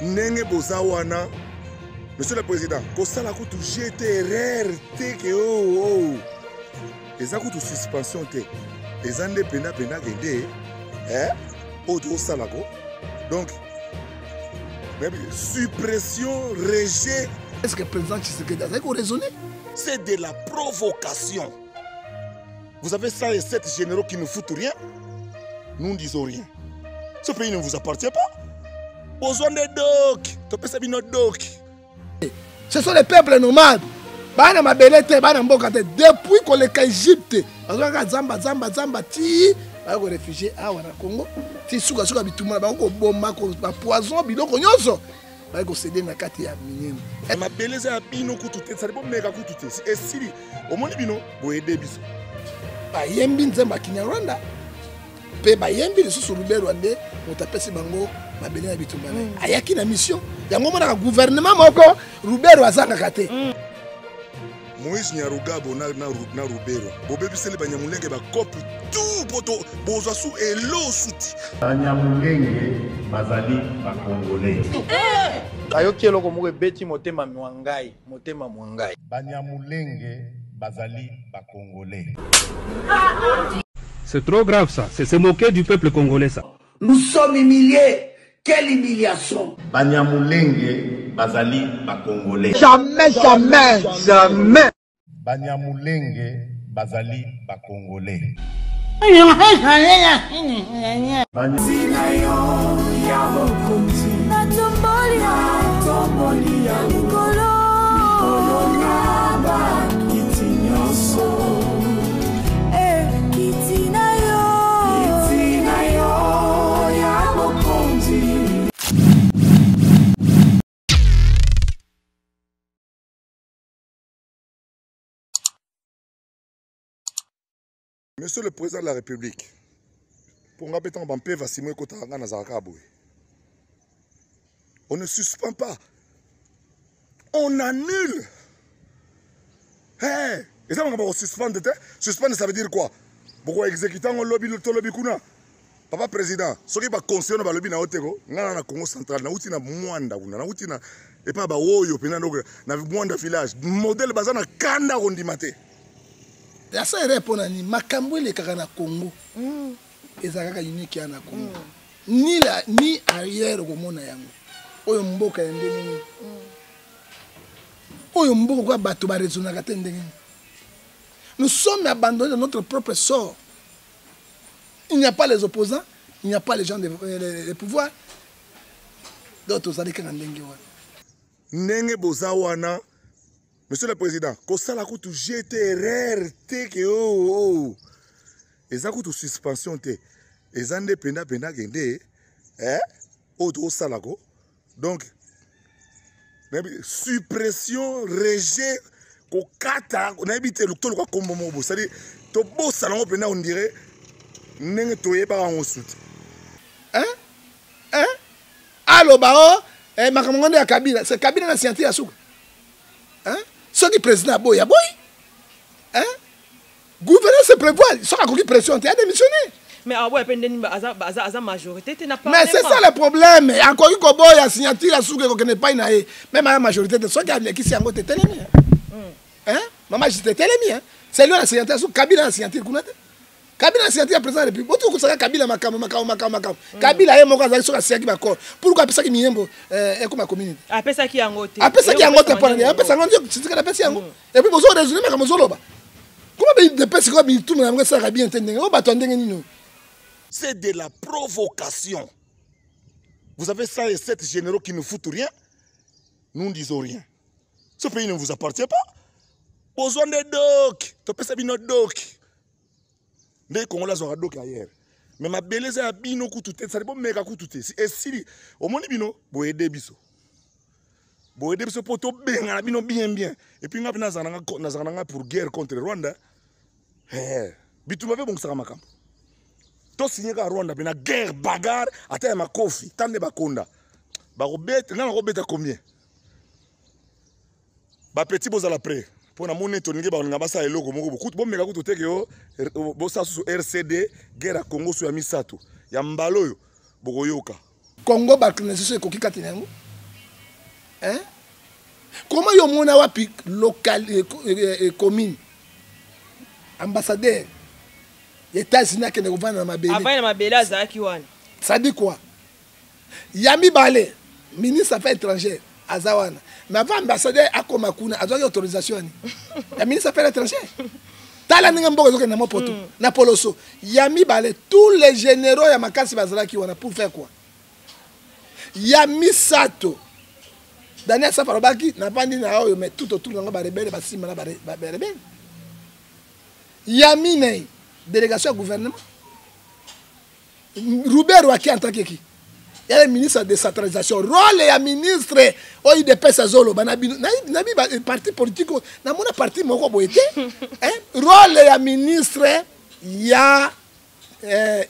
Nenge bozawana. Monsieur le Président, kosala kutu GTRR te ke oh. Eza kutu suspension te. Eza nde penda gende. Autre salako. Donc, suppression, rejet. Est-ce que le président Tshisekedi a raisonné? C'est de la provocation. Vous avez ça et 7 généraux qui ne foutent rien. Nous ne disons rien. Ce pays ne vous appartient pas. Besoin de doc. Ce sont les peuples nomades. Depuis qu'on les Égypte, Zamba, ti, réfugiés à Congo, ti suka bituma, bomba, poison, biloko nyonso. Céder na kati ya minene. Ma beleza ya bino kutute, ça dépend mega kutute. Et si au monde bino, bo aider biso. Ba yembi nzemba Kinyarwanda. Pe ba yembi le sous Rubé Rwandais, motapesi bango ma beleza ya bituma. Ayaki na mission. Yango mona ka gouvernement moko Rubé Rwazanga kate. Moïse Nyarugabo na Rubero. Bobebisele Banyamulenge ba kopi tout poto bozwa su elo suti. Banyamulenge bazali ba Congolais. Ayoki eloko moko beti motema mwangai, motema mwangai. Banyamulenge bazali ba Congolais. C'est trop grave ça, c'est se moquer du peuple congolais ça. Nous sommes humiliés. Quelle humiliation! Banyamulenge bazali ba Congolais. Jamais. Banyamulenge bazali ba Congolais. Monsieur le Président de la République, pour nga betan bampé vasimwe kota nga nazaraka boy. On ne suspend pas. On annule. Hey, et ça on va suspendre. Suspendre ça veut dire quoi? Pourquoi exécuter un lobby kuna? Papa président, ce qui va conseiller na lobby na otego, nga na Congo central na uti na Mwanda kuna, na uti na et pas ba woyo pena na Mwanda village. Modèle bazana kanda rondimate. Ya sa répondre ni makambo le kaka na Congo. Ezaka unique ya na Congo. Ni arrière ko mona yango. Oyo mboka ya ndenge. Oyo mboka kwa bato ba raisonner ka ndenge. Nous sommes abandonnés de notre propre sort. Il n'y a pas les opposants, il n'y a pas les gens de pouvoir. D'autres allez kanga ndenge wa. Nenge bozawana. Monsieur le Président, kosala kutu GTRR te ke oh. Eza kutu suspension te. Eza nde penda gende. Autre salako. Donc, suppression, rejet, kokata, on a évité le tolo kwa kombo mobo. C'est-à-dire, to bo salon penda on dirait, nenge toye pa en soute. Allo bao, makamonde ya Kabila, c'est Kabila na scientifique asuka. Ceux qui président boy, gouverner se prévoit, ceux qui ont pression, tu as démissionné. Mais ah ouais, la majorité, tu n'as pas. Mais c'est ça le problème. Encore une fois, il y a signature la souke qu'on n'est pas une aïe. Même à la majorité de ceux qui ont qui s'y ont été télémis. Maman, j'étais télémis. C'est lui la signature sous Kabila la signature. Kabila la signature président de la République. Pourquoi ça Kabila makam. Kabila est mon gars sur la signature d'accord. Pourquoi ça qui m'y est comme la communauté. Après ça qui a ngoté. Après ça qui a ngoté pour aller. Après ça ngoté, c'est ce qu'on appelle ça. Et puis vous avez raisonné mais comme zoloba. Comment de pèse comme tout le monde ça va bien entendre. On va attendre nous. C'est de la provocation. Vous avez ça et 7 généraux qui ne foutent rien. Nous ne disons rien. Ce pays ne vous appartient pas. Besoin de doc. Tu peux savoir notre doc. Les Congolais ont doc ailleurs. Mais ma beleza ya bino kutute, ça dépend mega kutute. Et si au monde bino, bo aider biso. Bo aider biso pour to benga bino bien. Et puis ngapina nazanga pour guerre contre Rwanda. Bitu mabe bon saka makambo. To signé ka Rwanda bina guerre bagarre ata ma kofi tande bakonda. Ba robeta na robeta combien? Ba petit bozala prêt. Pour na monnaie toninge ba ngaba sa eloko moko beaucoup bon mega kutute ke yo bo sa su RCD guerre à Congo su ya misato. Ya mbalo yo bokoyoka. Congo ba connaissance ko kikati nango. Hein? Comment yo mona wapi local commune ambassadeur États-Unis qui ne vend na mabele. Avant na mabele azaki wana. Ça dit quoi? Yami Balé, ministre affaires étrangères azawana. Mais avant ambassadeur akomakuna azaki autorisation ni. Ya ministre affaires étrangères. Tala ninga mboko zoke na mopoto na poloso. Yami Balé, tous les généraux ya makasi bazalaki wana pour faire quoi? Yami Sato Daniel Safarobaki n'a pas dit na oyo mais tout autour de ba rebelle ba sima na ba rebelle. Yami Ney, délégation au gouvernement. Robert Waki en tant que qui? Il y a le ministre de décentralisation. Rôle et ministre au IDP Sazolo. Nabi parti politique. Na mona parti moko boete. Rôle et ministre il y a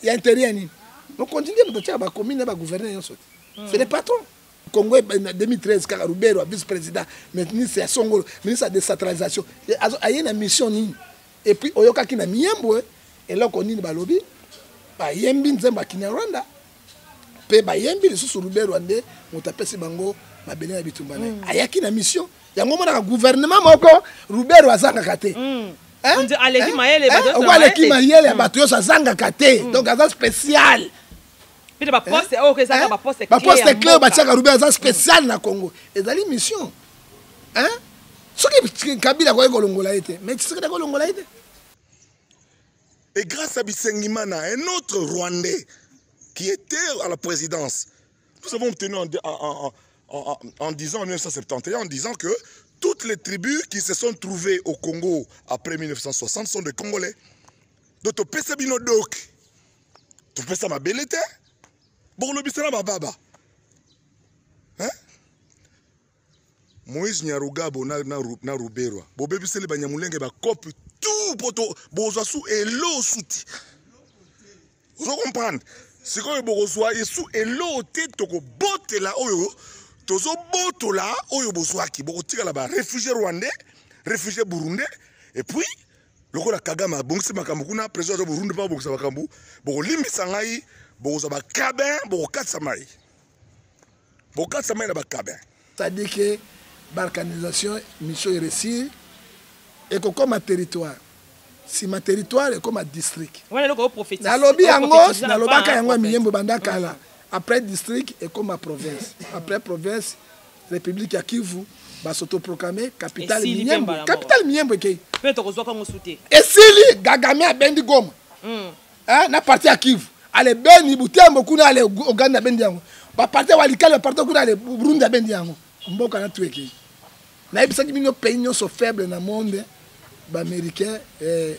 intérieur ni. Donc continue de faire ba commune ba gouverner ensuite. C'est le patron. Congo 2013 car Robert vice-président, ministre ya Songolo, ministre de décentralisation. Il y a une mission ni. Et puis oyoka ki na miembo et là konini ba lobby. Ba yembi nzemba ki na Rwanda. Pe ba yembi le sous Robert Rwanda motapesi bango mabele na bitumba na. Ayaki na mission. Yango mona gouvernement moko Robert wazanga kate. On dit Aleki Mayele bato. On Aleki Mayele bato yo zanga kate. Donc azan spécial. Puis ba poste OK ça ba poste clé. Ba poste clé ba tiaka Robert azan spécial na Congo. Ezali mission. Hein? Ce qui Kabila ko kolongola été. Mais ce que kolongola été. Et grâce à Bisengimana, un autre Rwandais qui était à la présidence, nous avons obtenu en disant en 1971, en disant que toutes les tribus qui se sont trouvées au Congo après 1960 sont des Congolais. Donc, tu peux ça bino dok, tu peux ça ma belete, bon le bisena bababa, hein? Moïse Nyarugabo na Ruberwa, bobe bisele banyamulenge ba kopi tout poto bozasu et l'eau souti. Vous comprenez? C'est quand bozoa et sous et l'eau tête toko botte là oyo tozo boto là oyo bozwaki bokotika là ba réfugiés rwandais, réfugiés burundais et puis loko la Kagame bongisi makambo kuna président de Burundi pas bongisa makambo boko limbisa ngai bokoza ba cabin bokatsa mai. Bokatsa mai na ba cabin. C'est-à-dire que balkanisation mission réussie et comme un territoire. Si ma territoire est comme un district. Ouais, le prophétique. Na lobi angos, na lobaka yango miyembo bandaka là. Après district et comme ma province. Après province, République ya Kivu va s'autoproclamer capitale miyembo. Capitale miyembo ke. Peut to kozwa ko souté. Et sili Gagame a bendi Goma. Hein, na parti ya Kivu. Ale beni Butembo kuna ale Uganda bendi yango. Ba parti walikale parti kuna ale Burundi bendi yango. Mboka na tueki. Na ibisa kimino pays nyonso faible na monde. Américain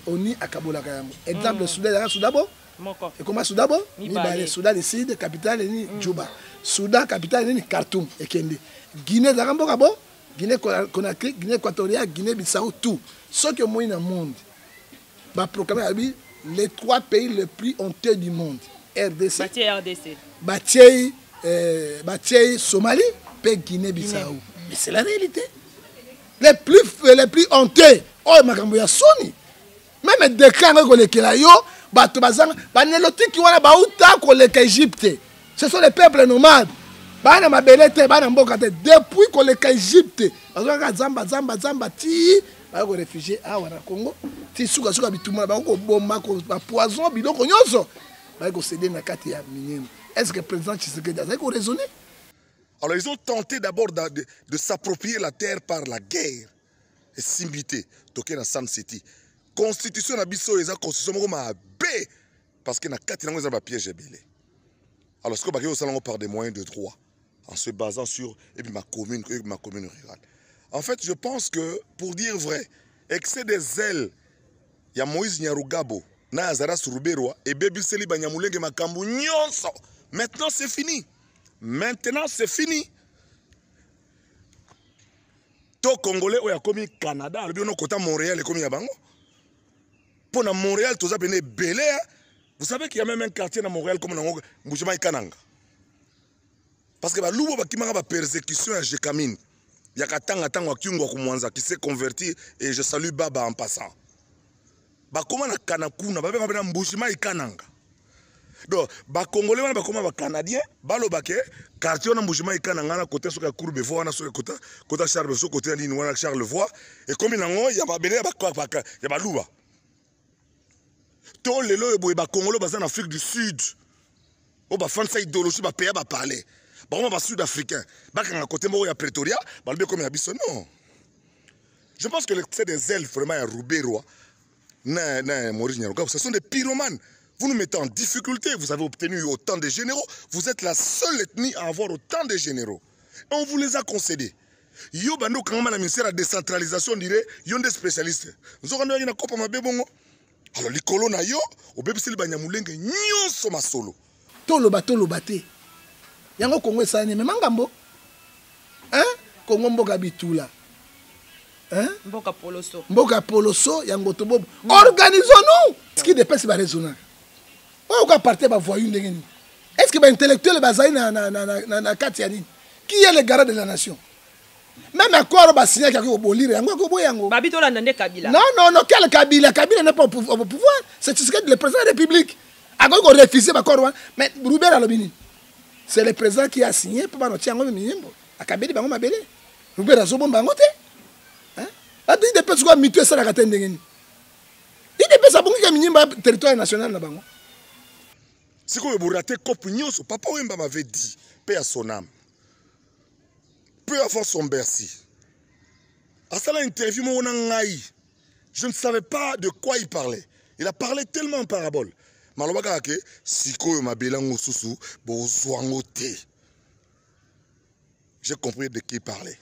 oni akabolaka yango. Exemple Soudan Soudabo moko. Et comment Soudabo? Ni Soudan du Sud, capitale ni Juba. Soudan capitale ni Khartoum et Kende. Guinée Zaramboka bo, Guinée Conakry, Guinée équatoriale, Guinée Bissau tout. Ce que moi dans le monde va proclamer les 3 pays les plus honteux du monde. RDC. Batié Somalie, puis Guinée Bissau. Mais c'est la réalité. Les plus honteux. Oh, makambo ya soni. Même décret ngo lekela yo, bato bazanga, baneloti ki wana bauta ko leka Égypte. Ce sont les peuples nomades. Bana mabelete, bana mboka te depuis ko leka Égypte. Bazanga zamba ti, ba ko réfugié a wana Congo. Ti suka bituma ba ko bomba ko poison biloko nyonso. Ba ko céder na kati ya minyemo. Est-ce que le président Tshisekedi a raisonné? Alors ils ont tenté d'abord de s'approprier la terre par la guerre. Et simbité, toké na San City. Constitution na biso eza constitution moko mabe parce que na kati nango eza ba piège belé. Alors ce que bakio salango par des moyens de droit en se basant sur ma commune rurale. En fait, je pense que pour dire vrai, excès des ailes ya Moïse Nyarugabo na Azaras Ruberwa et bebiseli banyamulenge makambu nyonso. Maintenant c'est fini. Maintenant c'est fini. To Congolais oya komi Canada, alors bien côté Montréal et komi ya bango. Pour na Montréal tout ça bené belé. Vous savez qu'il y a même un quartier dans Montréal comme dans Mbujima Kananga. Parce que ba lubo ba kimanga ba persécution à Jekamine. Ya katanga tango kyungo ko Mwanza qui s'est converti et je salue Baba en passant. Ba koma na Kanakuna ba benga na Mbujima Kananga. Donc, les Congolais, les Canadiens, les quartier on a mouvement et quand côté sur la courbe voie on a sur côté Charles sur côté de Charlevoix et comme il y a pas belé il y a louba tout les lois et Congolais en Afrique du Sud on va faire ça idéologie va payer va parler on va sud-africain bah quand côté moi il y a Pretoria bah le comme il y a Bissau non je pense que c'est des ailes vraiment à Roubaix non Maurice Nyaruka ce sont des pyromanes. Vous nous mettez en difficulté, vous avez obtenu autant de généraux, vous êtes la seule ethnie à avoir autant de généraux. Et on vous les a concédés. Yo bando quand même la ministère de la décentralisation dirait, yo des spécialistes. Nous avons une copa ma bébongo. Alors les colons na yo, au bébé c'est le banyamulenge nyonso masolo. Tolo bate. Yango Congo ça ni mangambo. Hein? Congo mboka bitula. Hein? Mboka poloso yango tobo. Organisons-nous. Ce qui dépend c'est ba raisonnable. On va partir par voyou ndengeni. Est-ce que les intellectuels bazai na katiani qui est le garant de la nation? Même accord ba signer qui ko bolire yango ko boyango. Babito la ndende Kabila. Non, quel Kabila? Kabila n'est pas au pouvoir. C'est ce que le président de la République. Ako ko refuser l'accord mais Roubaix alobini. C'est le président qui a signé pour ba tiango minyembo. Akabeli bango mabele. Roubaix azobo bango te. Hein? Adi de personnes ko mituer ça la katende ndengeni. Il dépend ça bongi ka minyembo territoire national na bango. Si vous ratez Kopignos, Papa Wemba m'avait dit, paix à son âme, peu avant son Bercy. À ça, l'interview, je ne savais pas de quoi il parlait. Il a parlé tellement en parabole. J'ai compris de qui il parlait.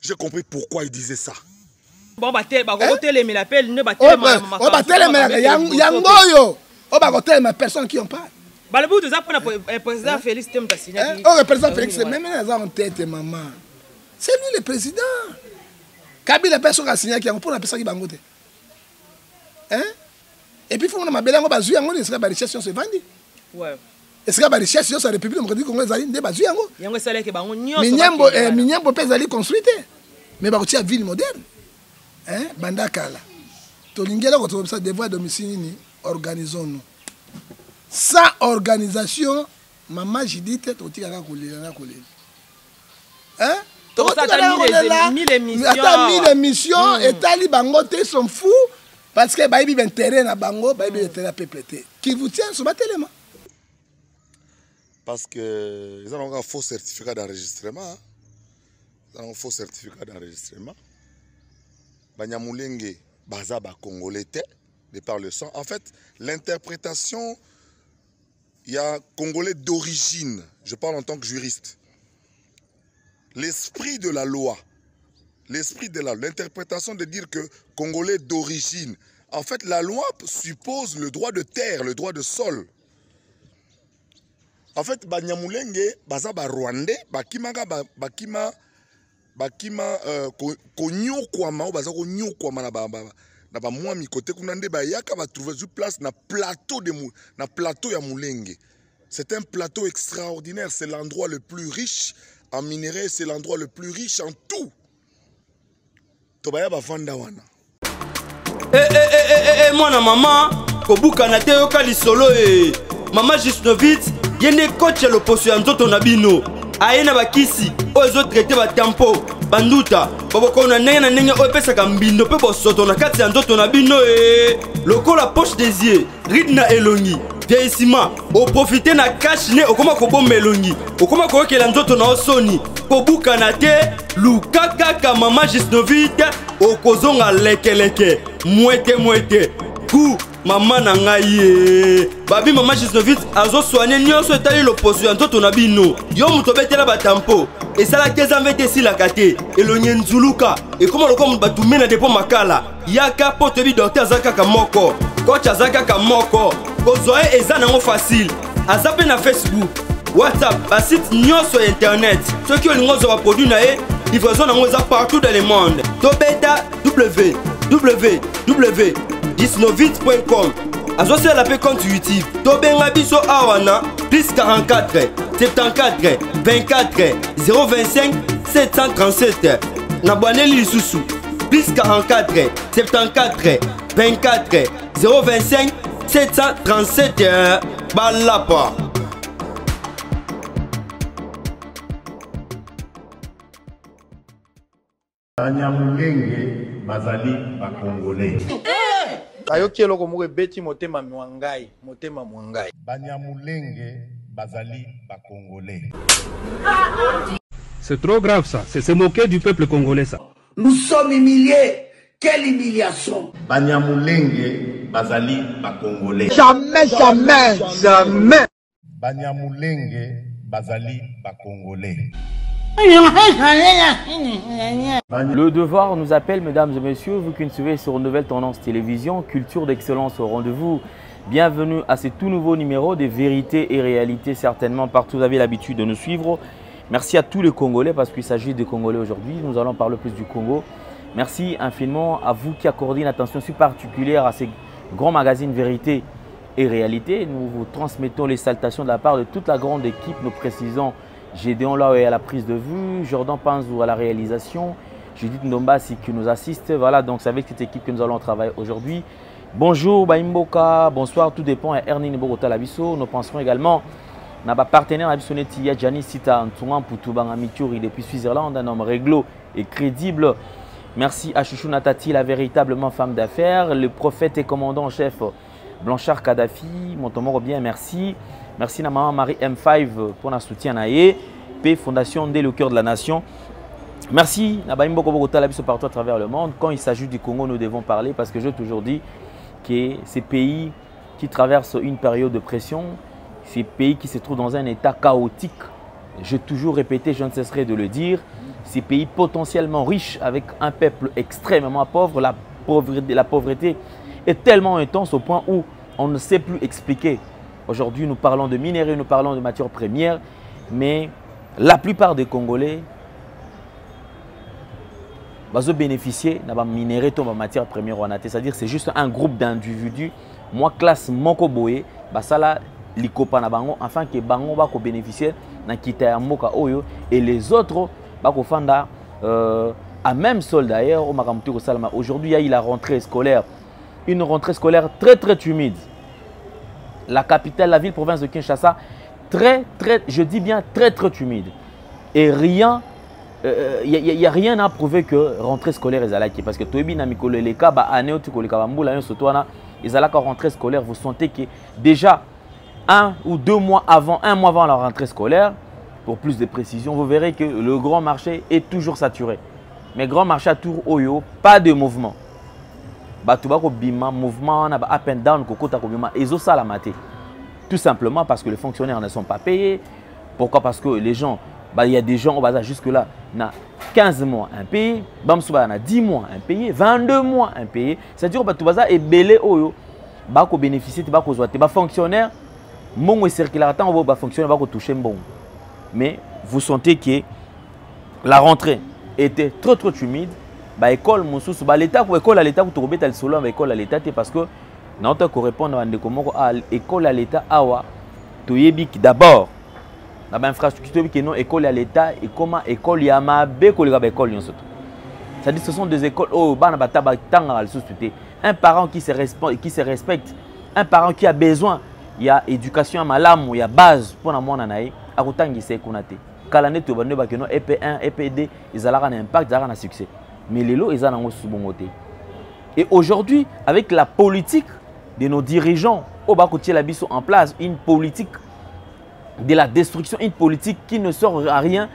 J'ai compris pourquoi il disait ça. Bon, mais l'appel, ne on va côté mes personnes qui ont pas. Le bout de ça pour le président Félix Temta signé. Oh, le président Félix, c'est même en tête, maman. C'est lui le président. Kabila personne a signé qui a pour la personne qui bangote. Hein? Et puis il faut que ma belle en bazu yango, il sera ba richesse sur se vendre. Ouais. Et sera ba richesse sur sa République démocratique congolaise ali ndé bazu yango. Yango sala ke bango nyonso. Minyambo pesa ali construite. Mais ba kotia ville moderne. Hein? Banda kala. To lingela ko to ça devoir domicile ni. Organisons-nous. Sans organisation, maman, j'ai dit, tu as dit, hein? Tu as 1000 émissions, et les bangotés sont fous, parce que les gens ont intérêt à bango, ils ont intérêt à PPT. Qui vous tient sur ma téléma? Parce qu'ils ont un faux certificat d'enregistrement. Ils ont un faux certificat d'enregistrement. Banyamulenge, Bazaba Congolais. De par le sang. En fait, l'interprétation, il y a Congolais d'origine. Je parle en tant que juriste. L'esprit de la loi, l'interprétation de dire que Congolais d'origine. En fait, la loi suppose le droit de terre, le droit de sol. En fait, Banyamulenge, Bazaba Rwandais, Bakima Konyo Kwama, Baza Konyo Kwama na Baba. Moi, mi côté kunande ba yaka va trouver une place na plateau ya Mulenge. C'est un plateau extraordinaire, c'est l'endroit le plus riche en minerais, c'est l'endroit le plus riche en tout. Tobaya ba vanda wana. Mwana mama, kobuka na te yoka lisolo Mama Gisnovitz, yene coach ya loposo ya nzoto na bino. Aena bakisi, ozo traité ba tempo. Banduta, baboko na ndenge oyo pesaka mbindo pe bosoto na kati ya nzoto na bino lokola poche des yeux, ride na elongi, vieillissement, o profiter na cash ne okoma kobomba elongi, okoma koyokela nzoto na osoni, kobuka na te, luka kaka Mama Gisnovitz, okozonga lekeleke, mwete, ku mama na ngai babi Mama Gisnovitz azo soigner nyonso etali loposo ya nzoto na bino yo muto betela batampo esala keza mvete silaka te elonye nzuluka ekoma lokola batume na depo makala yaka po toyebi docteur aza kaka moko coach aza kaka moko kozwa eza nango facile aza mpe na Facebook WhatsApp basite nyonso ya internet soki olingi ozwa baproduit na ye livraison nango eza partout dans le monde tobeta www.gisnovitz.com Azosi la paix compte YouTube. Tobenga biso awana plus 44 74 24 025 737. Nabwaneli lisusu plus 44 74 24 025 737 balapa. Banyamulenge bazali bakongole. ayoki eloko moko ebeti motema mwangai motema mwangai. Banyamulenge bazali bakongole. C'est trop grave ça, c'est se moquer du peuple congolais ça. Nous sommes humiliés. Quelle humiliation. Banyamulenge bazali bakongole. Jamais, jamais, jamais. Banyamulenge bazali bakongole. Le devoir nous appelle, mesdames et messieurs, vous qui nous suivez sur Nouvelle Tendance Télévision, culture d'excellence au rendez-vous. Bienvenue à ce tout nouveau numéro de Vérité et Réalité, certainement partout vous avez l'habitude de nous suivre. Merci à tous les Congolais parce qu'il s'agit des Congolais aujourd'hui. Nous allons parler plus du Congo. Merci infiniment à vous qui accordez une attention si particulière à ces grands magazines Vérité et Réalité. Nous vous transmettons les salutations de la part de toute la grande équipe. Nous précisons Gédéon là à la prise de vue, Jordan Panzou à la réalisation, Judith Ndombasi qui nous assiste. Voilà, donc c'est avec cette équipe que nous allons travailler aujourd'hui. Bonjour Baimboka, bonsoir, tout dépend à Ernine Bogota Labiso. Nous penserons également à notre partenaire Abisoneti Yadjani Sita Antoine Poutouban Mituri depuis Suisse-Irlande, un homme réglo et crédible. Merci à Chouchou Natati, la véritablement femme d'affaires, le prophète et commandant en chef Blanchard Kadhafi, Montomoro bien, merci. Merci à maman Marie M5 pour notre soutien à P Fondation dès le cœur de la nation. Merci à Baimbo Bogota Labiso partout à travers le monde. Quand il s'agit du Congo, nous devons parler parce que j'ai toujours dit que ces pays qui traversent une période de pression, ces pays qui se trouvent dans un état chaotique, j'ai toujours répété, je ne cesserai de le dire, ces pays potentiellement riches avec un peuple extrêmement pauvre, la pauvreté est tellement intense au point où on ne sait plus expliquer. Aujourd'hui, nous parlons de minéraux, nous parlons de matières premières, mais la plupart des Congolais vont bénéficier de minéraux et de matières premières. C'est-à-dire que c'est juste un groupe d'individus. Moi, classe Moko Boye, ça likopa na bango afin que bango va bénéficier na kita ya moka oyo et les autres va fanda à même sol d'ailleurs au makamtu ko salama. Aujourd'hui, il y a eu la rentrée scolaire, une rentrée scolaire très timide. La capitale, la ville-province de Kinshasa, je dis bien très humide. Et rien, il n'y a rien à prouver que rentrée scolaire est là. Parce que Toebi na mikolo leka ba année tu koleka bambula yon sotwana, ils allaient rentrée scolaire, vous sentez que déjà 1 ou 2 mois avant, 1 mois avant la rentrée scolaire, pour plus de précision, vous verrez que le grand marché est toujours saturé. Mais grand marché à Tour Oyo, pas de mouvement. Mouvement, up and down, tout simplement parce que les fonctionnaires ne sont pas payés. Pourquoi? Parce que les gens, il y a des gens jusque-là, 15 mois impayés, 10 mois impayés, 22 mois impayés. C'est-à-dire que tout ça est belé oyo, bénéficier de fonctionnaires, mon circulateur va fonctionner, va toucher bon. Mais vous sentez que la rentrée était trop humide. École l'État pour école à l'État pour trouver tel solo école à l'État parce que notre correspondant à l'école à l'État awa toyebik d'abord la infrastructure qui non école à l'État et comment école yama beko les école yon soto. C'est-à-dire ce sont des écoles oh bana bataba tanga al société. Un parent qui se respecte, un parent qui a besoin, il y a éducation à malam, il y a base pour na mwana nae akutangi se kunate. Kalane to bande ba keno EP1, EP2, ils allaient un impact, ils allaient un succès. Mais les lots, ils ont sous-bongoté. Et aujourd'hui, avec la politique de nos dirigeants, au bas côté la biso en place, une politique de la destruction, une politique qui ne sort à rien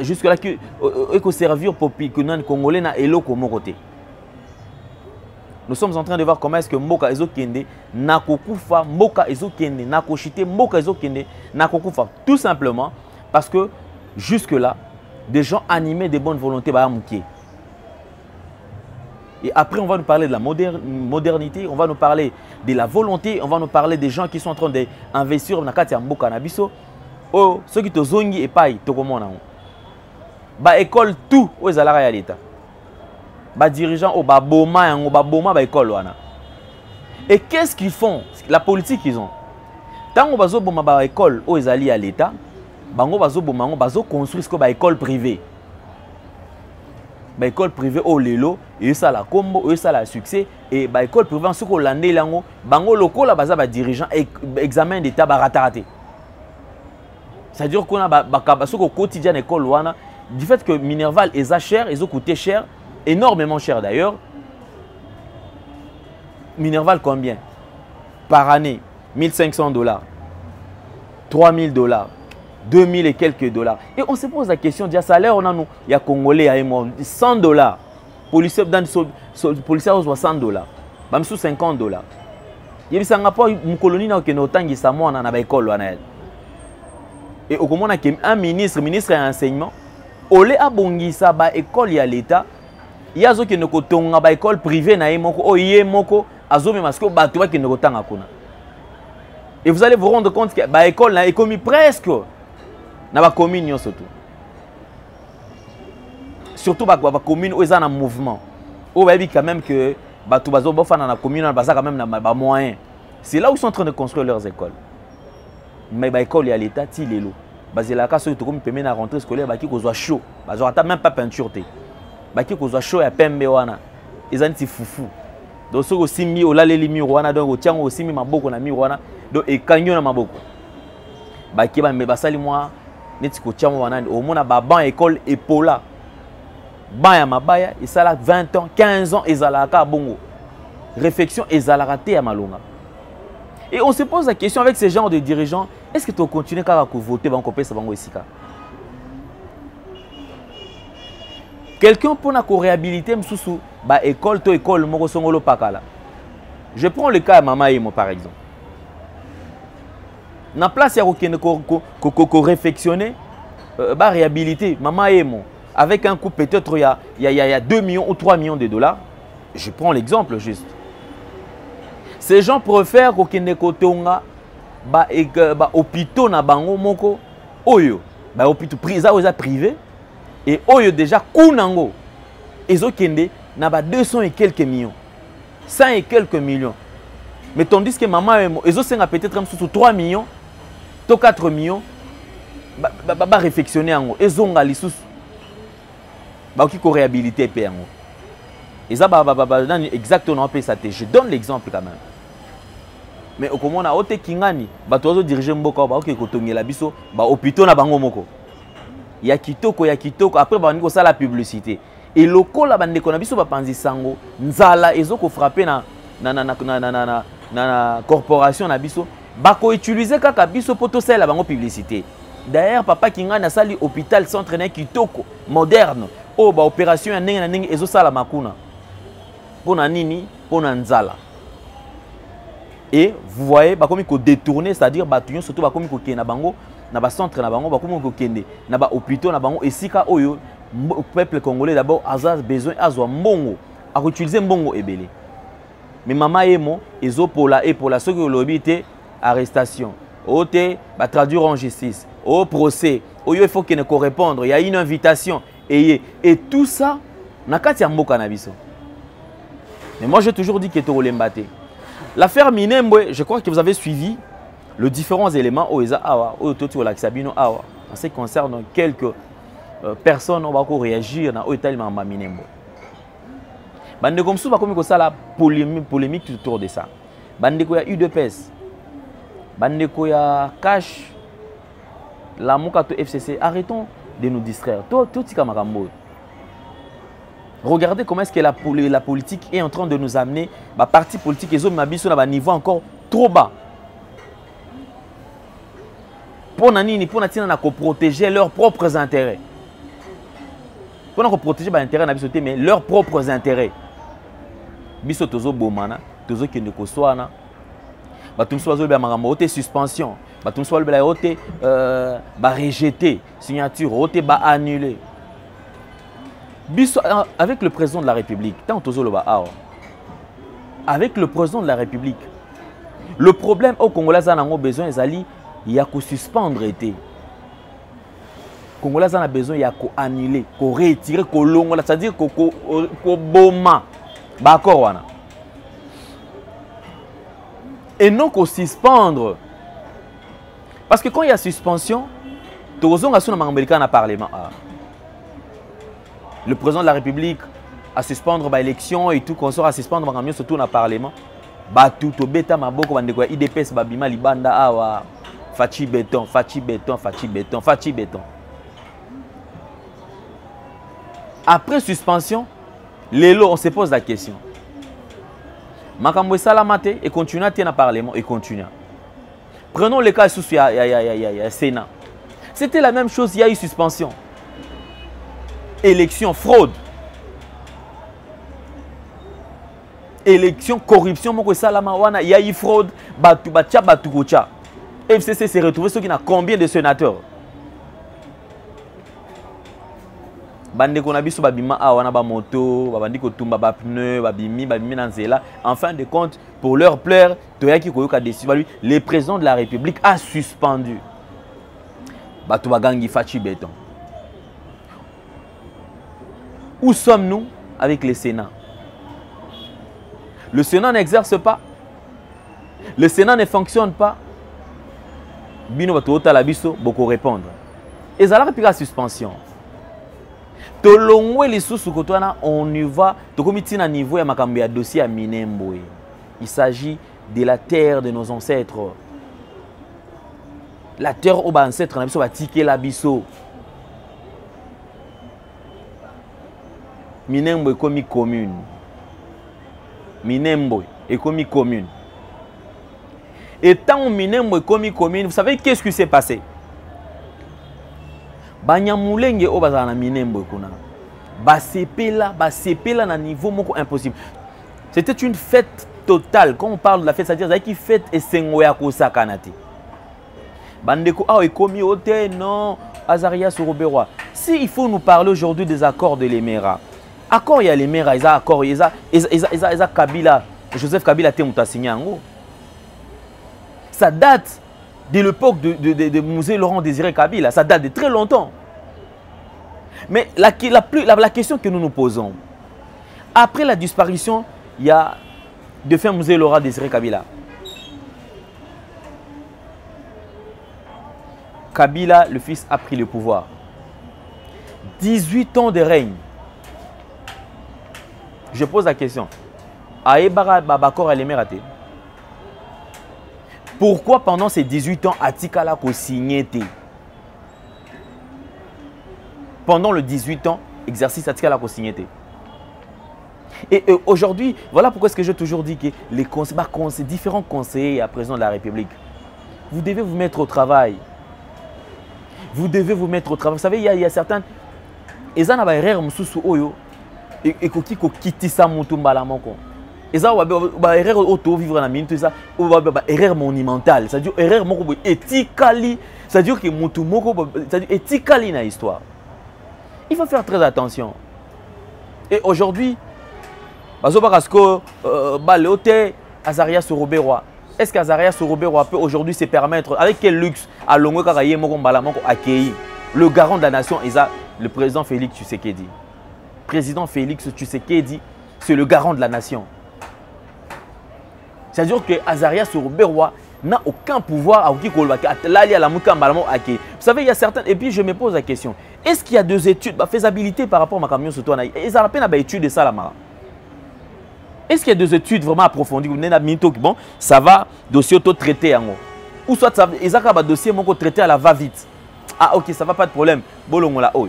jusque-là que servir pour que nous Congolais na elo comme côté. Nous sommes en train de voir comment est-ce que Moka Ezokende, Nakokufa, Moka Ezokende, Nakoshite, Moka Ezokende, Nakokufa. Tout simplement parce que jusque-là, des gens animés de bonne volonté va mouquer. Et après, on va nous parler de la modernité, on va nous parler de la volonté, on va nous parler des gens qui sont en train d'investir dans la carte Mboka Nabiso. Oh, ceux qui te zongi et paye, te comment on ba école tout aux salariés à l'État. Ba dirigeants au ba boma yango ba boma ba école wana. Et qu'est-ce qu'ils font? La politique qu'ils ont. Tant on bazo boma ba école aux alliés à l'État, bango bazo boma bazo construire ce que ba école privée. ba école privée au lelo et ça la combo et ça la succès et ba école privée en ce qu'on landé lango bango lokola baza ba dirigeant examen d'état ba raté. C'est-à-dire qu'on a ba ce quotidien école wana du fait que Minerval est cher, ils ont coûté cher, énormément cher d'ailleurs. Minerval combien? Par année, $1 500, $3 000, 2000 et quelques dollars. Et on se pose la question, déjà salaire, on a nous, il y a Congolais à $100. Policier dans policier $100. Bam sous $50. Il y a une colonie qui est autant qui moi dans la école et au moment où un ministre de l'enseignement, au lieu abongisa ba école ya l'état, il y a qui ne kotonga ba école privée na yemoko o yemoko azome masko ba to qui ne kotanga kuna. Et vous allez vous rendre compte que ba école na économie presque na ba commune surtout ba commune où ils ont un mouvement. Au baby quand même que ba to bazo bofa na commune ba quand même na ba moyen. C'est là où ils sont en train de construire leurs écoles. Mais ba école ya l'état ti lelo. Basé la casse to comme permet na rentrée scolaire ba ki ko zo chaud. Ba zo ata même pas peinture té. Ba ki ko zo chaud ya pembe wana. Ezani ti fufu. Donc so ko simi o laleli mi wana donc o tiango o simi maboko na mi wana donc e kanyo na maboko. Ba ki ba me basali moi neti ko tiango wana au mona ba ban école epola. Ban ya mabaya isala 20 ans, 15 ans ezalaka bongo. Réflexion ezalaka té ya malonga. Et on se pose la question avec ces genres de dirigeants, est-ce que tu continues à voter pour que bango esika? Quelqu'un pour la réhabiliter msusu ba école to école moko songolo pakala. Je prends le cas de Mama Emo par exemple. Na place ya ko réflexionner ba réhabiliter Mama Emo avec un coût peut-être il y a 2 millions ou 3 millions de dollars. Je prends l'exemple juste. Ces gens préfèrent kokende kotonga ba hôpitaux na bango moko oyo ba hôpitaux privé et oyo déjà kunango ezokende na ba 200 et quelques millions 100 et quelques millions mais tandis que maman ezosenga peut-être même sous 3 millions to 4 millions ba réflexionner yango ezonga lisusu ba ki ko réhabiliter pe yango eza exactement pe ça te je donne l'exemple quand même. Mais au comment on a ote kingani bato ozo diriger mboka ba oke kotongela biso ba hôpitaux na bango moko ya kitoko après ba ndiko sala publicité et lokola bande ko na biso ba panzi sango nzala ezoko frapper na corporation na biso ba ko utiliser kaka biso poto sala bango publicité. D'ailleurs papa kingani a sali hôpital centre na kitoko moderne o ba opération ya ndenge na ndenge ezo sala makuna pona nini pona nzala. Et vous voyez, bah comme il faut détourner, c'est-à-dire bah surtout bah comme il faut qu'il y ait na bango, na ba centre na bango, bah comme il faut qu'il y ait na ba hôpitaux na bango. Et si ka oyo peuple congolais d'abord a besoin azwa mbongo, à utiliser mbongo ebele. Mais Mama Emo ezo pour la ceux qui ont été arrestation, ote bah traduire en justice, au procès, oyo il faut qu'il ne correspondre. Il y a une invitation et tout ça na kati ya mboka na biso. Mais moi j'ai toujours dit que to lembate. L'affaire Minembwe, je crois que vous avez suivi les différents éléments en ce qui concerne quelques personnes qui vont réagir dans le Minembwe. Bande comme ça, comme ça la polémique autour de ça. Bande il y a UDPS, bande il y a Cash, la Mokato FCC. Arrêtons de nous distraire. Tout regardez comment est-ce que la politique est en train de nous amener. Les partis politiques et les à un niveau encore trop bas. Pour protéger leurs propres intérêts. Pour protéger les intérêts, mais leurs propres intérêts. Biso tozo bomana, tozo kende koswana. Batum sozo ba marambo ote suspension. Batum sozo ba ote ba rejeter signature, ote ba annuler. Avec le président de la République, avec le président de la République, le problème au Congolais en a besoin, il y a qu'à suspendre été. Congolais en a besoin, il y a qu'à annuler, qu'à retirer, qu'à longuer, c'est-à-dire qu'à boma, d'accord. Et non qu'à suspendre. Parce que quand il y a suspension, tout le monde a parlé. le président de la République à suspendre l'élection et tout, consort à suspendre surtout dans le Parlement. Batu to beta maboko bandeko ya IDPS babima libanda awa fachi béton, fachi béton, fachi béton, fachi béton. Après suspension, Lelo, on se pose la question. Makambo Salamate et continue à tenir le Parlement et continue. Prenons le cas sous Sénat. C'était la même chose, il y a eu suspension. Élection, fraude. Élection, corruption, il y a eu fraude, FCC s'est retrouvé ceux qui n'ont combien de sénateurs? En fin de compte, pour leur plaire, le président de la République a suspendu. Où sommes-nous avec le Sénat? Le Sénat n'exerce pas. Le Sénat ne fonctionne pas. Bino Batouota Labiso, beaucoup répondre. Et ça a la suspension. On y va. Niveau ya dossier à Minembwe. Il s'agit de la terre de nos ancêtres. La terre aux ancêtres, on a tiqué Labiso. Minembwe comme commune. Minembwe est comme commune. Et tant Minembwe comme commune, vous savez qu'est-ce qui s'est passé? Banyamulenge o bazana Minembwe kuna. Basepela na niveau moko impossible. C'était une fête totale. Quand on parle de la fête, c'est-à-dire qu'il fête et sengoya kosa kanate. Bandeko a ekomi ote non Azaria Soroberwa. Si il faut nous parler aujourd'hui des accords de l'Emera. Accord il y a l'Emera, ils ont accord, ils ont Kabila, Joseph Kabila Temuta signé en gros. Ça date de l'époque de Musée Laurent Désiré Kabila, ça date de très longtemps. Mais la question que nous nous posons, après la disparition, il y a de faire Musée Laurent Désiré Kabila. Kabila, le fils, a pris le pouvoir. 18 ans de règne. Je pose la question. Pourquoi pendant ces 18 ans, Atikala ko signé? Pendant le 18 ans, exercice Atikala ko signé. Et aujourd'hui, voilà pourquoi est-ce que j'ai toujours dit que les différents conseillers à président de la République, vous devez vous mettre au travail. Vous devez vous mettre au travail. Vous savez, il y a certains... Ils ont des erreurs oyo. Et koki ko kitisa mutu mbala moko. Eza ba erreur auto vivre na minute ça ba erreur monumentale, c'est-à-dire erreur moko éthiquement, c'est-à-dire que mutu moko, c'est-à-dire éthiquement na histoire. Il faut faire très attention. Et aujourd'hui bazoba kasko balote Azaria Soroberwa. Est-ce qu'Azaria Soroberwa peut aujourd'hui se permettre avec quel luxe à longo kakaye moko mbala moko accueillir le garant de la nation, le président Félix Tshisekedi. Président Félix Tshisekedi, c'est le garant de la nation. C'est-à-dire que Azaria Soroberwa n'a aucun pouvoir à Vous savez, il y a certains... Et puis, je me pose la question. Est-ce qu'il y a des études, faisabilité par rapport à ma camion sur toi? Ils ont la peine à étudier ça, là. Est-ce qu'il y a des études vraiment approfondies? Bon, ça va, dossier auto-traité. Ou soit, ils ont un dossier traité à la va-vite. Ah, ok, ça va, pas de problème. Bolongola, oh.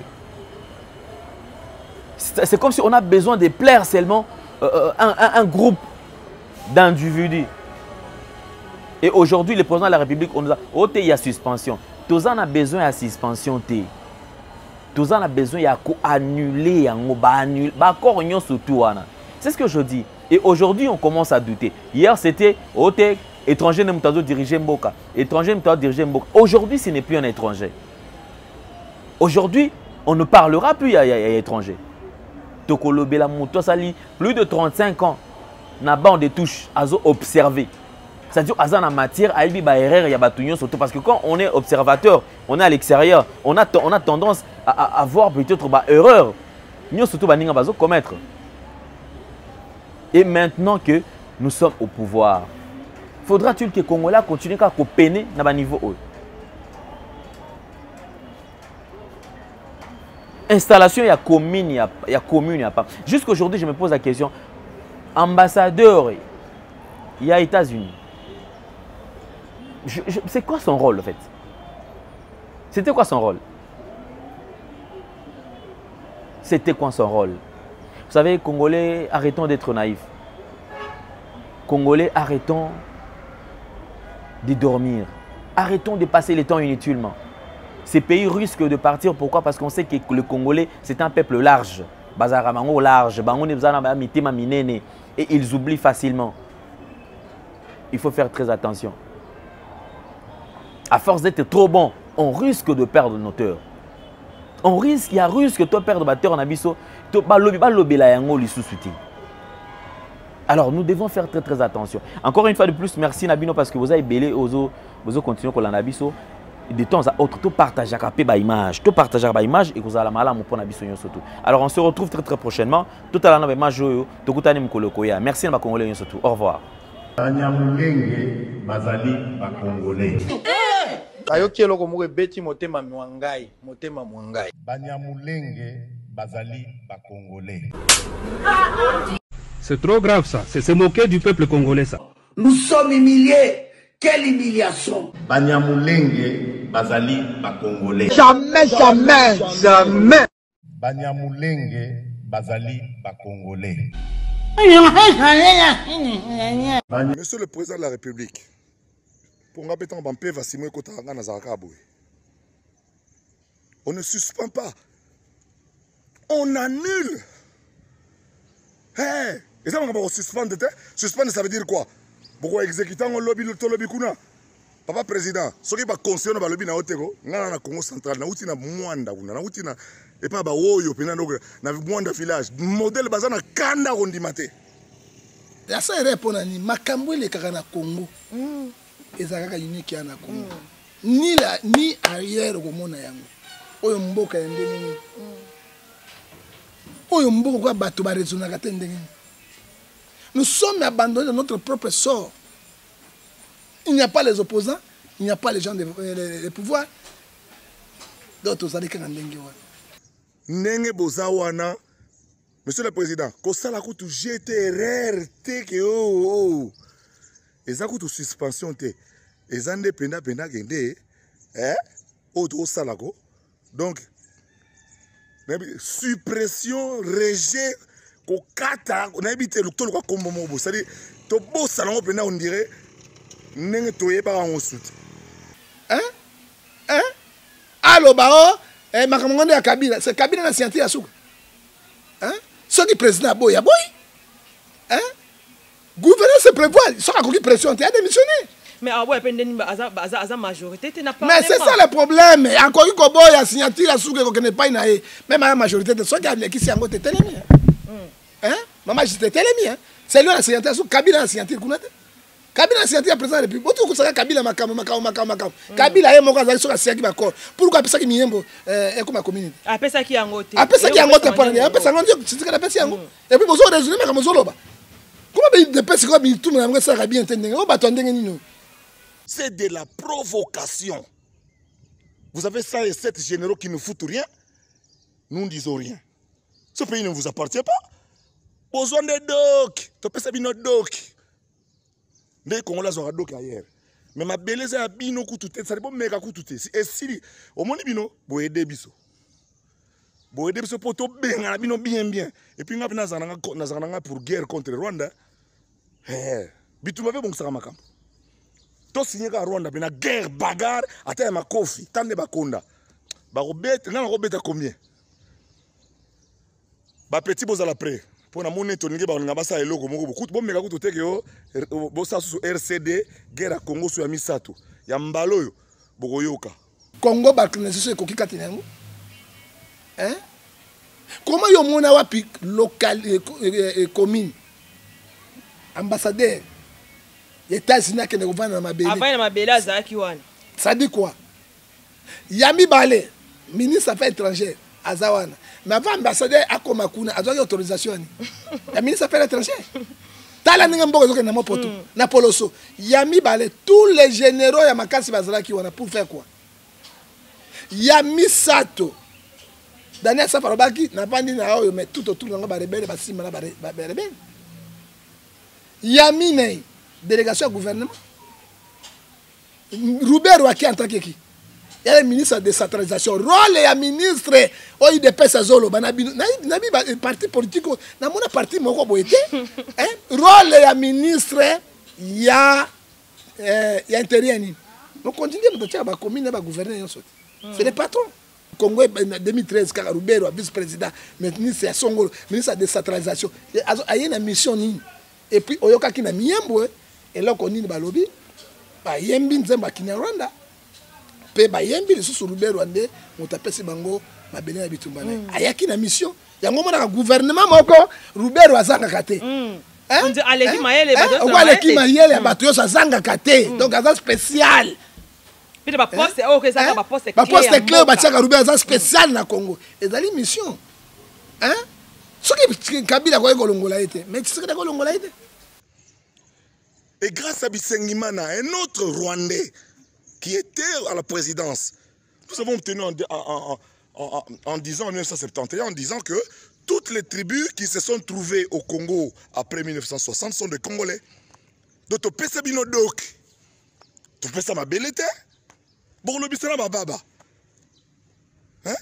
C'est comme si on a besoin de plaire seulement un groupe d'individus. Et aujourd'hui, le président de la République, on nous a dit qu'il y a suspension. Tous en a besoin de suspension. Tous en a besoin d'annuler. C'est ce que je dis. Et aujourd'hui, on commence à douter. Hier, c'était étranger ne peut diriger Mboka. Étranger ne peut diriger Mboka. Aujourd'hui, ce n'est plus un étranger. Aujourd'hui, on ne parlera plus à étranger. Plus de 35 ans, na bande de touche, azo observé. C'est-à-dire, azo na matière, a eu ba erreur, ya batunyo surtout parce que quand on est observateur, on est à l'extérieur, on a tendance à voir peut-être ba erreur. Nous surtout ba ninga bazo commettre. Et maintenant que nous sommes au pouvoir, faudra-t-il que les Congolais continuent à peiner dans le niveau haut? Installation, il y a commune, il y a commune, il y a pas. Jusqu'aujourd'hui, je me pose la question. Ambassadeur, il y a États-Unis. C'est quoi son rôle, en fait? C'était quoi son rôle? C'était quoi son rôle? Vous savez, Congolais, arrêtons d'être naïfs. Congolais, arrêtons de dormir. Arrêtons de passer le temps inutilement. Ces pays risquent de partir. Pourquoi? Parce qu'on sait que le Congolais, c'est un peuple large. Bazaramango large. Et ils oublient facilement. Il faut faire très attention. À force d'être trop bon, on risque de perdre nos terres. On risque, il y a risque de perdre ma terre en abisso. Alors nous devons faire très très attention. Encore une fois de plus, merci Nabino parce que vous avez belé vous continuez con l'anabiso. De temps à autre, tout partager la image, tout partager la image et vous allez mal pour Nabiso surtout. Alors on se retrouve très très prochainement. Tout à l'heure, image tout kutani mukolokoya. Merci à ma Congolais surtout. Au revoir. Banyamulenge bazali ba Congolais. Ayoki eloko moko ebeti motema mwangai, motema mwangai. Banyamulenge bazali ba Congolais. C'est trop grave ça, c'est se moquer du peuple congolais ça. Nous sommes humiliés. Quelle humiliation! Banyamulenge bazali ba Congolais. Jamais, jamais, jamais. Banyamulenge bazali ba Congolais. Monsieur le Président de la République, on ne suspend pas, on annule. Hey, et ça, on suspendre. Suspendre, ça veut dire quoi? Pourquoi exécuter un lobby, Papa Président, ce qui va concernant le lobby na Otego, na Congo central, na outi na Mwanda, na outi na et pas ba Woyo, na Mwanda village, modèle bazana kanda rondimate. Ya sa répondre ni makambo le kaka na Congo. Ezaka unique ya na Congo. Ni la ni arrière ko mona yango. Oyo mboka ya ndenge. Oyo mboka kwa bato ba rezona ka ndenge. Nous sommes abandonnés de notre propre sort. Il n'y a pas les opposants, il n'y a pas les gens de pouvoir. D'autres allez quand Nenge bozawana. Monsieur le Président, kosala kutu GTRR te ke oh. Eza kutu suspension te. Eza nde penda gende o salako. Donc suppression, rejet, kokata, on a évité le tolo comme momo. C'est-à-dire, to beau salon penda on dirait nenge toye ba on soute. Allo bao makamonde ya Kabila, c'est Kabila na scientifique ya souka. Ce qui président boy, gouvernement se prévoit, ce qui pression, tu as démissionné. Mais ah ouais, la majorité, tu n'as pas. Mais c'est ça le problème. Encore une fois, il y a signature à souka qu'on n'est pas inaé. Même à la majorité, ce qui est en côté télémi. Maman, j'étais télémi. C'est lui la signature à souka, Kabila la signature. Kabila signature à président de la République. Pourquoi ça Kabila makam. Kabila est mon gars sur la signature d'accord. Pourquoi ça qui miembo comme la communauté. Après ça qui est en côté. Après ça qui est en côté pour aller. Après ça on dit c'est que la personne. Et puis vous raisonner mais comme zoloba. Comment de personnes comme tout le monde ça bien entendre. On va attendre nous. C'est de la provocation. Vous avez ça et sept généraux qui ne foutent rien. Nous ne disons rien. Ce pays ne vous appartient pas. Besoin de doc. Tu peux savoir notre doc. Les Congolais ont doc ailleurs. Mais ma belleze a bino kutute. Ça dépend méga kutute. Et si au moins bino, vous aidez biso. Vous aidez biso pour tout bien, bino bien. Et puis nous avons pour guerre contre Rwanda. Bitu m'avez bon ça makam. To signé ka Rwanda bina guerre bagarre ata ma kofi tande bakonda. Ba robete na robete combien? Ba petit bozala prêt. Pour na monnaie toninge ba ngaba sa eloko moko beaucoup bon mega kutu teke yo bo sa su RCD guerre à Congo su ya misato. Ya mbalo yo bokoyoka. Congo ba connaissance ko kikati nango. Comment yo mona wapi local commune ambassadeur États-Unis qui ne gouverne dans ma belle. Avant ma belle azaki wana. Ça dit quoi? Yami Balé, ministre affaires étrangères Azawana. Mais avant ambassadeur Akomakuna, a donné autorisation. Le ministre affaires étrangères. Tala ninga mboka zoke na mopoto, na Poloso. Yami Balé, tous les généraux ya makasi bazalaki wana pour faire quoi? Yami Sato. Daniel Safarobaki n'a pas dit na mais tout autour de la rebelle basima na rebelle. Yamine délégation au gouvernement. Roubert qui en tant que qui? Il y a le ministre de décentralisation. Rôle et ministre au IDP Sazolo. Nabi parti politique. Na mon parti moko boité. Rôle et ministre il y a intérieur. On continue de faire la commune ba gouverner c'est le patron. Congo 2013 quand Roubert vice-président ministre ya Songolo ministre de décentralisation. Il y a une mission ni. Et puis oyoka ki na miyembo et là on ni balobi. Ba yembi nzemba Kinyarwanda. Pe ba yembi le sous Roubert Rwandais mutapesi bango mabele ya bitumbane. Ayaki na mission. Yango mona gouvernement moko Roubert wazanga kate. On dit Aleki Mayele bato. On Aleki Mayele bato yo zanga kate. Donc azan spécial. Puis ba poste OK ça ba poste clé. Ba poste clé ba tiaka Roubert azan spécial na Congo. Ezali mission. Soki Kabila ko kolongola été. Mais tu sais que kolongola été. Et grâce à Bisengimana, un autre Rwandais qui était à la présidence, nous avons obtenu en disant en 1971, en disant que toutes les tribus qui se sont trouvées au Congo après 1960 sont des Congolais. Donc tu peux ça bino dok, tu peux ça ma belete, bon le bisena baba, hein?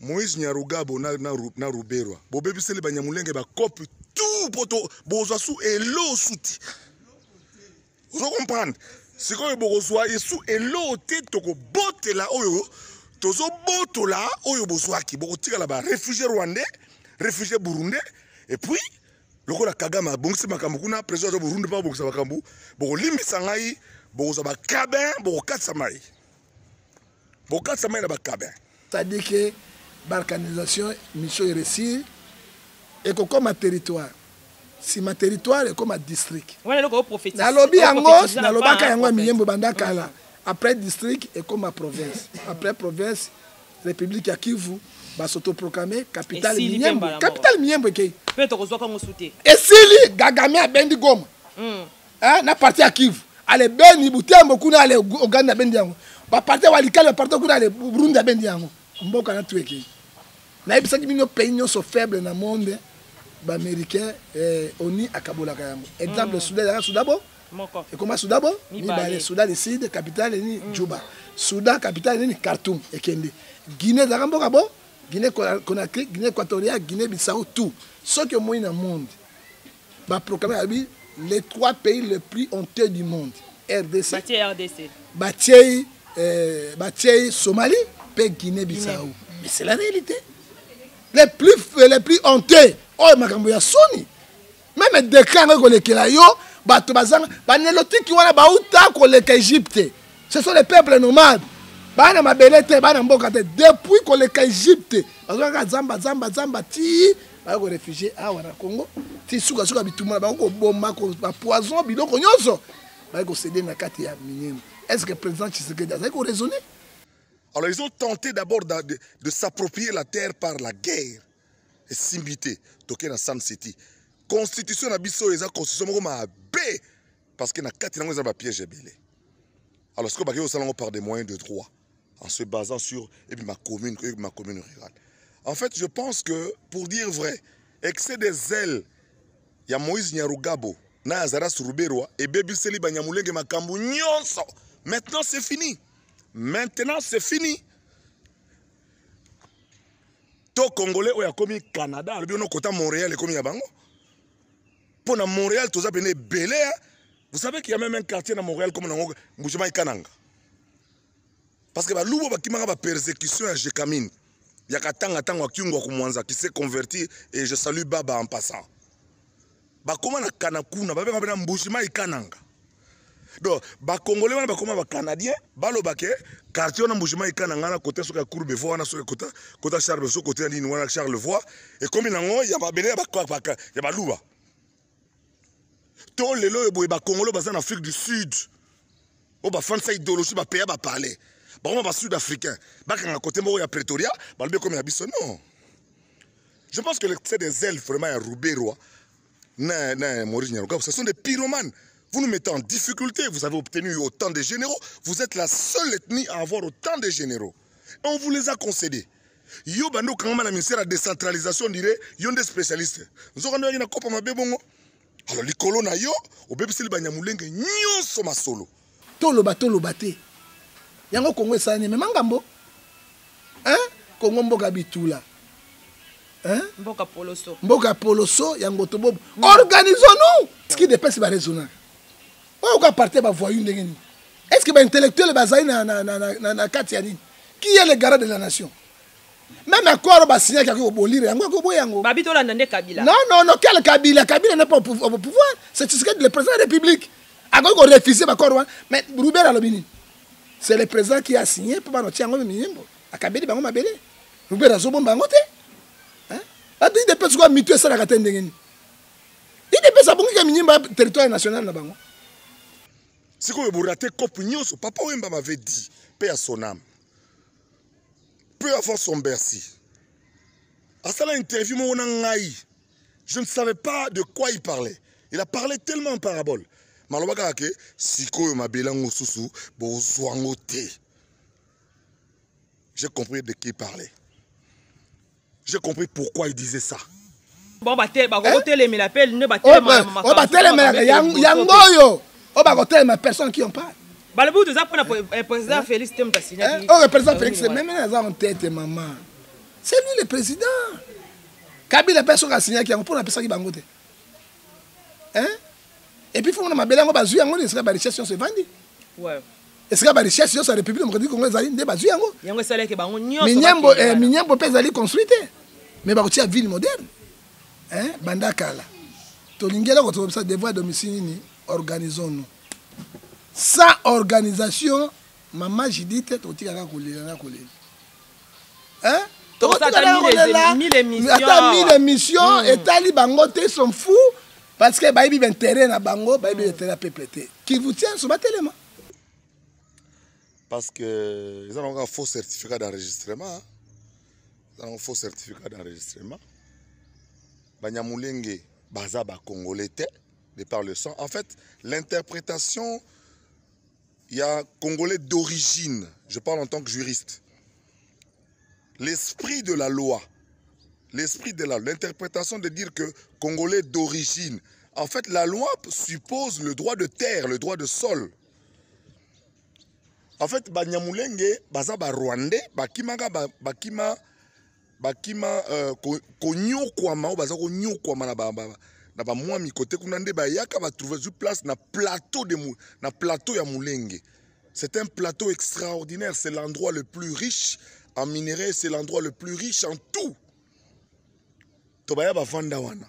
Moïse Nyarugabo na Ruberwa, bobe bisele banyamulenge ba kopi tout poto bozasu et l'eau souti. Vous comprenez? C'est quand vous bozoa et sous et l'eau tête toko botte là oyo tozo botte là oyo bozoa ki boko tika là bas réfugiés rwandais, réfugiés burundais et puis lokola Kagame bongsi makambo kuna président de Burundi pas bongsa makambo boko limbisa ngai boza ba cabin boko katsa mai. Boko katsa mai na ba cabin. C'est-à-dire que balkanisation mission réussie et comme un territoire. Si ma territoire est comme un district. Ouais, le prophétique. Na lobi yango, na lobaka yango miyembo bandaka là. Après district et comme ma province. Après province, République ya Kivu va s'autoproclamer capitale miyembo. Capitale miyembo ke. Peut to kozoka mo souté. Et sili Gagame a bendi goma. Na parti ya Kivu. Ale beni butembo kuna ale Uganda bendi yango. Ba parti walikale parti kuna ale Burundi bendi yango. Mboka na tueke. Na ebisaki bino pays nyonso faible na monde. Américain oni akabolaka yango exemple Soudan Soudabo et comment Soudabo ni balé Soudan du Sud capitale ni Djouba Soudan capitale ni Khartoum et Kende Guinée zakamboka bo Guinée Conakry Guinée équatoriale Guinée Bissau tout ce que moi dans le monde va proclamer les 3 pays les plus honteux du monde RDC Batié Somalie et Guinée Bissau mais c'est la réalité les plus honteux. Oh, makambo ya soni. Même décret ngo lekela yo, bato bazanga, baneloti ki wana bauta ko leka Égypte. Ce sont les peuples nomades. Bana mabelete, bana mboka te depuis ko leka Égypte. Bazanga zamba ti, ba ko réfugié a wana Congo. Ti suka bituma ba ko bomba ko poison biloko nyonso. Ba ko céder na kati ya minene. Est-ce que le président Tshisekedi a ko raisonner? Alors ils ont tenté d'abord de s'approprier la terre par la guerre. Et Simbité, toqué dans San City. Constitution na biso eza constitution moko mabe parce que na kati nango eza ba piège belé. Alors ce que baké osalango par des moyens de droit en se basant sur ma commune rurale. En fait, je pense que pour dire vrai, excès des ailes ya Moïse Nyarugabo na Azaras Ruberwa et bebiseli banyamulenge makambu nyonso. Maintenant c'est fini. Maintenant c'est fini. To Congolais oya komi Canada, le biono kota Montréal et komi yabango. Pour Montréal, tout ça belé. Vous savez qu'il y a même un quartier dans Montréal comme dans Mbushima Kananga. Parce que ba lubo ba kimanga ba persécution à Jekamine. Yakatanga tango kiungo kumwanza qui s'est converti et je salue Baba en passant. Ba koma na Kanakuna, ba benga na Mbushima Kananga. Donc ba Congolais wana ba koma ba Canadien, ba lobake quartier na Mbushima Kananga na côté soka Courbevoie wana soka côté Charles so côté ni wana Charlevoix et comme nango ya ba belé ba ya ba luba. To lelo eboye ba Congolais baza en Afrique du Sud. O ba fansa idéologie ba pays ba parler. Ba on ba sud-africain. Ba kanga côté moko ya Pretoria, ba lebe comme ya biso non. Je pense que c'est des ailes vraiment à Ruberwa. Maurice Nyarugabo, ce sont des pyromanes. Vous nous mettez en difficulté, vous avez obtenu autant de généraux. Vous êtes la seule ethnie à avoir autant de généraux. Et on vous les a concédés. Yo bando quand même ministère de la décentralisation dirait yo des spécialistes. Nous avons une copa mabe bongo. Alors les colons yo au bébé Banyamulenge nyonso masolo. Tolo bate. Yango Congo ça ne mangambo. Hein? Congo mboka bitula. Hein? Mboka poloso. Mboka poloso yango to bobo. Organisons-nous. Ce qui dépend c'est ba raisonnable. On va partir ba voyou ndengeni. Est-ce que ba intellectuel bazai na katiani? Qui est le garant de la nation? Même accord ba signer quelque bolire yango ko boyango. Babito la ndande Kabila. Non, quel Kabila? Kabila n'est pas au pouvoir. C'est le président de la République. Ako ko refuser ba accord mais Roubert Alobini. C'est le président qui a signé pour ba tiango minyembo. Akabeli bango mabele. Roubert azobomba bango te. Hein? Ati de personnes quoi mitué ça la katende ngeni. Il de personnes bongi ka minyemba territoire national na bango. Si vous avez raté Nyonso, Papa Wemba m'avait dit, paix à son âme, peu avant son Bercy. À ça, l'interview, je ne savais pas de quoi il parlait. Il a parlé tellement en parabole. J'ai compris de qui il parlait. J'ai compris pourquoi il disait ça. Bon, mais l'appel ne on va côté les personnes qui ont pas. Le président Félix Temtassina. Le président Félix, même en tête, maman. C'est lui le président. Kabila personne a signé qui a pour la personne qui va voter. Hein? Et puis il faut que ma belle on va jouer en est-ce que la richesse se vend? Ouais. Est-ce que la richesse sur la République démocratique congolaise a des bases yango? Yango sala ke bango nyonso. Minyambo pèse ali construite. Mais ba ko ville moderne. Hein? Bandakala. To lingela ko to ça devoir domicile ni. Organisons-nous. Sans organisation, maman Judith, tu as hein? Tu as mis l'émission et les bangotés sont fous parce que baïbi ben terrain na bango, baïbi terrain pépété. Qui vous tient sur tellement? Parce que ils ont un faux certificat d'enregistrement. Ils ont un faux certificat d'enregistrement. Banyamulenge bazaba congolais de par le sang. En fait, l'interprétation, il y a Congolais d'origine. Je parle en tant que juriste. L'esprit de la loi, l'interprétation de dire que Congolais d'origine. En fait, la loi suppose le droit de terre, le droit de sol. En fait, Banyamulenge, bazaba Rwandais, bakima konyo kwama ou bazako nyo kwama na baba. Na moi mi côté kunande ba yaka ba trouver sur place na plateau ya Mulenge. C'est un plateau extraordinaire, c'est l'endroit le plus riche en minerais, c'est l'endroit le plus riche en tout. Tobaya ba vanda wana.